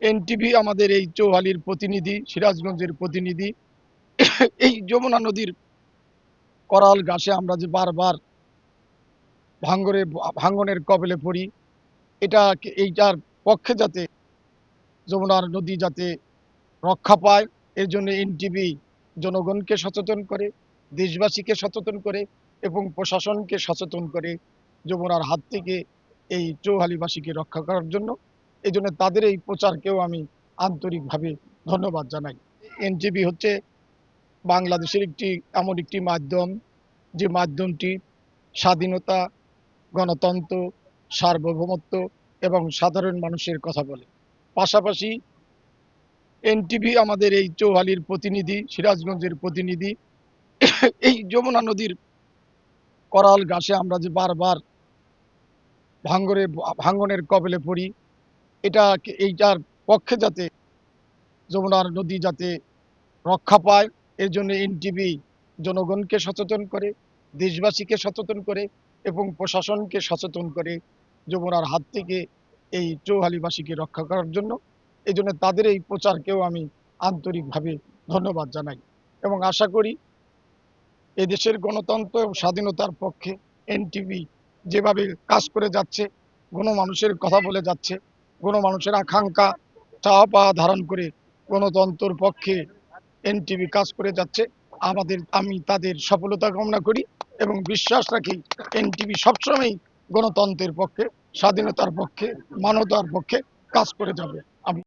NTV আমাদের এই চৌহালির প্রতিনিধি, সিরাজগঞ্জের প্রতিনিধি। এই যমুনা নদীর করাল ঘাসে আমরা যে বারবার ভাঙ্গনের কবলে পড়ি, এইটার পক্ষে যাতে যমুনার নদী যাতে রক্ষা পায়, এর জন্য এনটিভি জনগণকে সচেতন করে, দেশবাসীকে সচেতন করে এবং প্রশাসনকে সচেতন করে যমুনার হাত থেকে এই চৌহালিবাসীকে রক্ষা করার জন্য। এই জন্য তাদের এই প্রচারকেও আমি আন্তরিকভাবে ধন্যবাদ জানাই। এনটিভি হচ্ছে বাংলাদেশের এমন একটি মাধ্যম, যে মাধ্যমটি স্বাধীনতা, গণতন্ত্র, সার্বভৌমত্ব এবং সাধারণ মানুষের কথা বলে। পাশাপাশি এনটিভি আমাদের এই চৌহালির প্রতিনিধি, সিরাজগঞ্জের প্রতিনিধি। এই যমুনা নদীর করাল ঘাসে আমরা যে বারবার ভাঙ্গনের কবলে পড়ি, এইটার পক্ষে যাতে যমুনার নদী যাতে রক্ষা পায়, এর জন্য এনটিভি জনগণকে সচেতন করে, দেশবাসীকে সচেতন করে এবং প্রশাসনকে সচেতন করে যমুনার হাত থেকে এই চৌহালিবাসীকে রক্ষা করার জন্য। এই জন্য তাদের এই প্রচারকেও আমি আন্তরিকভাবে ধন্যবাদ জানাই এবং আশা করি এদেশের গণতন্ত্র এবং স্বাধীনতার পক্ষে এনটিভি যেভাবে কাজ করে যাচ্ছে, গণমানুষের কথা বলে যাচ্ছে, গণমানুষের আকাঙ্ক্ষা চাওয়া পাওয়া ধারণ করে গণতন্ত্রের পক্ষে এনটিভি কাজ করে যাচ্ছে। আমি তাদের সফলতা কামনা করি এবং বিশ্বাস রাখি এনটিভি সবসময় গণতন্ত্রের পক্ষে, স্বাধীনতার পক্ষে, মানবতার পক্ষে কাজ করে যাবে। আমি